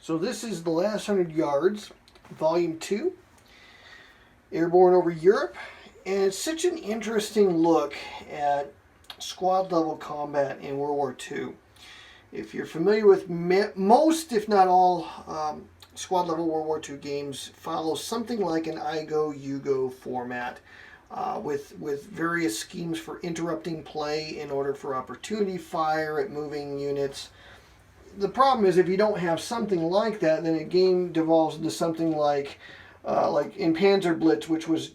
So this is The Last 100 Yards, Volume 2, Airborne over Europe. And it's such an interesting look at squad level combat in World War II. If you're familiar with most, if not all, squad level World War II games follow something like an I go, you go format. With various schemes for interrupting play in order for opportunity fire at moving units. The problem is if you don't have something like that, then a game devolves into something like in Panzer Blitz, which was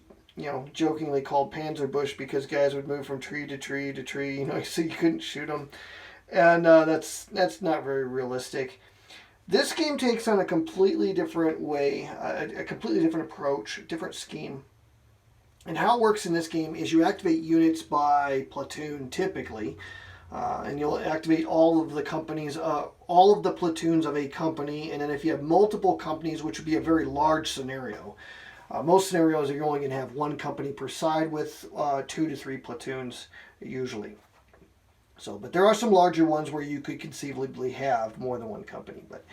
jokingly called Panzer Bush because guys would move from tree to tree to tree, so you couldn't shoot them, and that's not very realistic. This game takes on a completely different way, a completely different approach, different scheme. And how it works in this game is you activate units by platoon typically, and you'll activate all of the companies, all of the platoons of a company, and then if you have multiple companies, which would be a very large scenario, most scenarios you're only going to have one company per side with 2 to 3 platoons usually. But there are some larger ones where you could conceivably have more than one company. But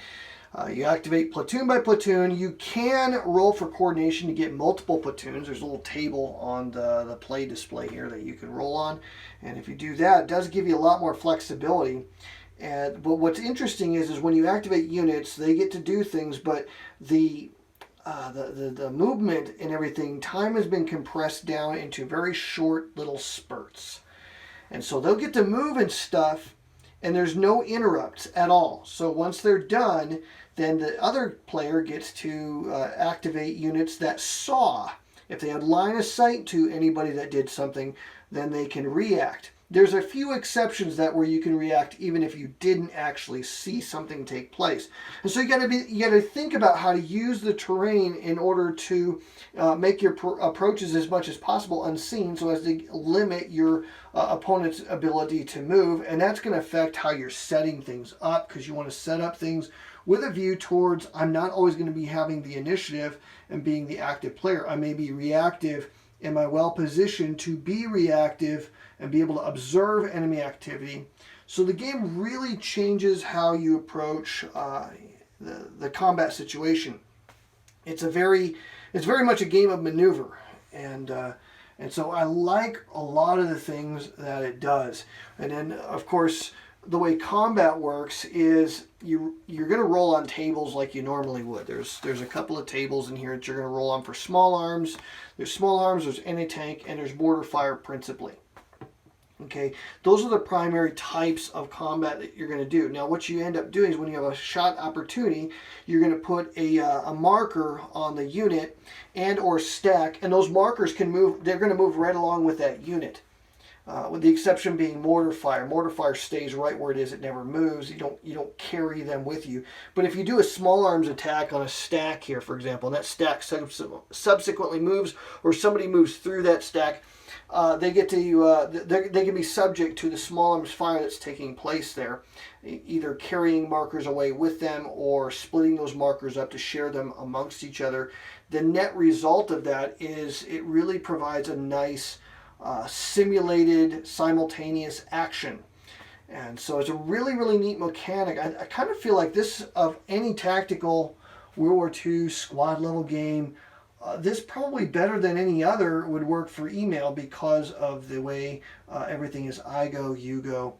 you activate platoon by platoon. You can roll for coordination to get multiple platoons. There's a little table on the play display here that you can roll on. And if you do that, it does give you a lot more flexibility. But what's interesting is when you activate units, they get to do things, but the movement and everything, time has been compressed down into very short little spurts. And so they'll get to move and stuff, and there's no interrupts at all. So once they're done, then the other player gets to activate units that saw. If they had line of sight to anybody that did something, then they can react. There's a few exceptions where you can react even if you didn't actually see something take place. And so you got to think about how to use the terrain in order to make your approaches as much as possible unseen, so as to limit your opponent's ability to move. And that's going to affect how you're setting things up, because you want to set up things with a view towards, I'm not always going to be having the initiative and being the active player. I may be reactive. Am I well positioned to be reactive and be able to observe enemy activity? So the game really changes how you approach the combat situation. It's very much a game of maneuver, and so I like a lot of the things that it does. And then, of course, the way combat works is you're going to roll on tables like you normally would. There's a couple of tables in here that you're going to roll on for small arms. There's small arms, there's anti-tank, and there's mortar fire principally. Okay, those are the primary types of combat that you're going to do. Now, what you end up doing is when you have a shot opportunity, you're going to put a marker on the unit and or stack, and those markers can move. They're going to move right along with that unit. With the exception being mortar fire. Mortar fire stays right where it is. It never moves. You don't carry them with you. But if you do a small arms attack on a stack here, for example, and that stack subsequently moves, or somebody moves through that stack, they can be subject to the small arms fire that's taking place there, either carrying markers away with them or splitting those markers up to share them amongst each other. The net result of that is it really provides a nice simulated simultaneous action. And so it's a really, really neat mechanic. I kind of feel like this, of any tactical World War II squad level game, this probably better than any other would work for email, because of the way everything is I go, you go.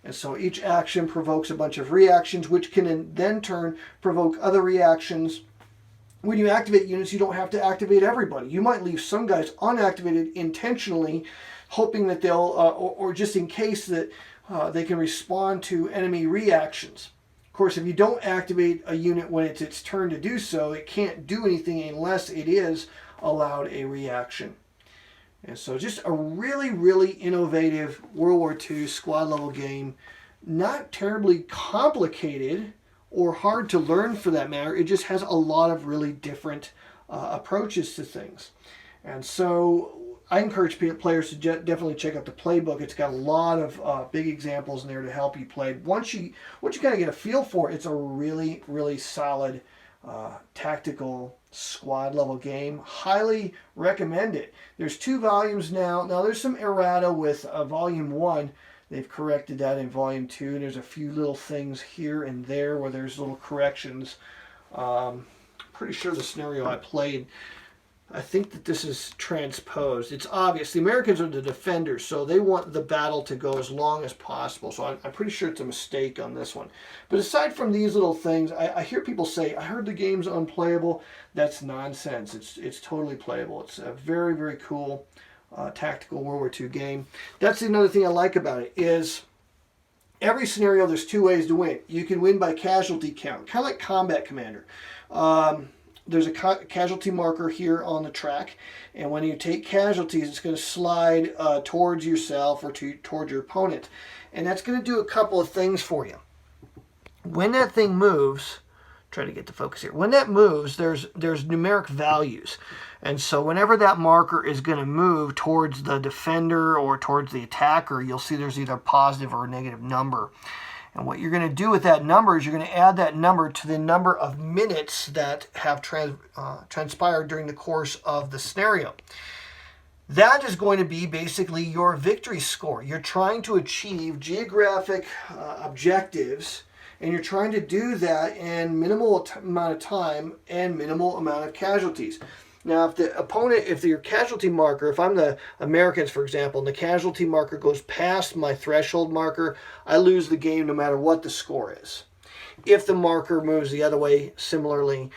And so each action provokes a bunch of reactions, which can in then turn provoke other reactions. When you activate units, you don't have to activate everybody. You might leave some guys unactivated intentionally, hoping that they'll, or just in case that they can respond to enemy reactions. Of course, if you don't activate a unit when it's its turn to do so, it can't do anything unless it is allowed a reaction. And so just a really, really innovative World War II squad level game. Not terribly complicated or hard to learn for that matter. It just has a lot of really different approaches to things. And so I encourage players to definitely check out the playbook. It's got a lot of big examples in there to help you play. Once you kind of get a feel for it, it's a really, really solid tactical squad level game. Highly recommend it. There's 2 volumes now. Now there's some errata with volume 1. They've corrected that in Volume 2, and there's a few little things here and there where there's little corrections. Pretty sure the scenario I played, I think that this is transposed. It's obvious. The Americans are the defenders, so they want the battle to go as long as possible. So I'm pretty sure it's a mistake on this one. But aside from these little things, I hear people say, I heard the game's unplayable. That's nonsense. It's totally playable. It's a very, very cool tactical World War II game. That's another thing I like about it is every scenario there's two ways to win. You can win by casualty count, kind of like Combat Commander. There's a casualty marker here on the track, and when you take casualties, it's going to slide towards yourself or towards your opponent, and that's going to do a couple of things for you. When that thing moves, try to get the focus here. When that moves, there's numeric values, and so whenever that marker is going to move towards the defender or towards the attacker, you'll see there's either a positive or a negative number. And what you're going to do with that number is you're going to add that number to the number of minutes that have transpired during the course of the scenario. That is going to be basically your victory score. You're trying to achieve geographic objectives, and you're trying to do that in minimal amount of time and minimal amount of casualties. Now, if the opponent, if your casualty marker, if I'm the Americans, for example, and the casualty marker goes past my threshold marker, I lose the game no matter what the score is. If the marker moves the other way, similarly,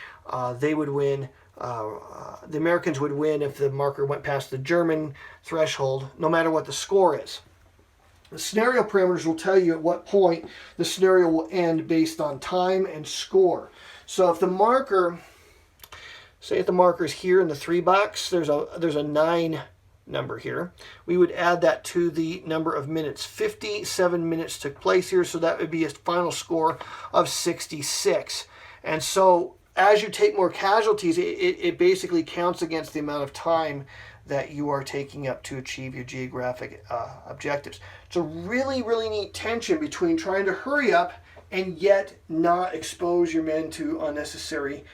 they would win. The Americans would win if the marker went past the German threshold, no matter what the score is. The scenario parameters will tell you at what point the scenario will end based on time and score. So if the marker... Say if the marker is here in the 3 box, there's a 9 number here. We would add that to the number of minutes. 57 minutes took place here, so that would be a final score of 66. And so as you take more casualties, it basically counts against the amount of time that you are taking up to achieve your geographic objectives. It's a really, really neat tension between trying to hurry up and yet not expose your men to unnecessary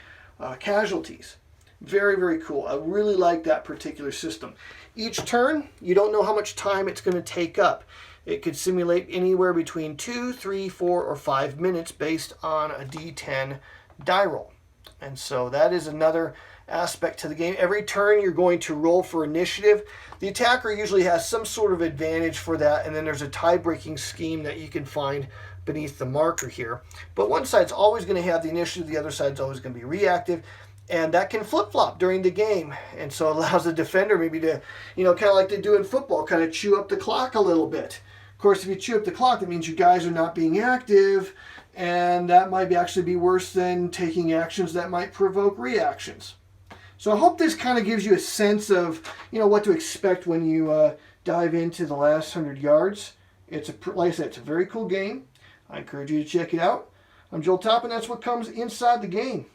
casualties. Very, very cool. I really like that particular system. Each turn, you don't know how much time it's going to take up. It could simulate anywhere between 2, 3, 4, or 5 minutes based on a D10 die roll. And so that is another aspect to the game. Every turn you're going to roll for initiative. The attacker usually has some sort of advantage for that, and then there's a tie-breaking scheme that you can find beneath the marker here. But one side's always going to have the initiative, the other side's always going to be reactive. And that can flip-flop during the game. And so it allows the defender maybe to, kind of like they do in football, kind of chew up the clock a little bit. Of course, if you chew up the clock, that means you guys are not being active, and that might actually be worse than taking actions that might provoke reactions. So I hope this kind of gives you a sense of, what to expect when you dive into the last 100 yards. Like I said, it's a very cool game. I encourage you to check it out. I'm Joel Topp, and that's what comes inside the game.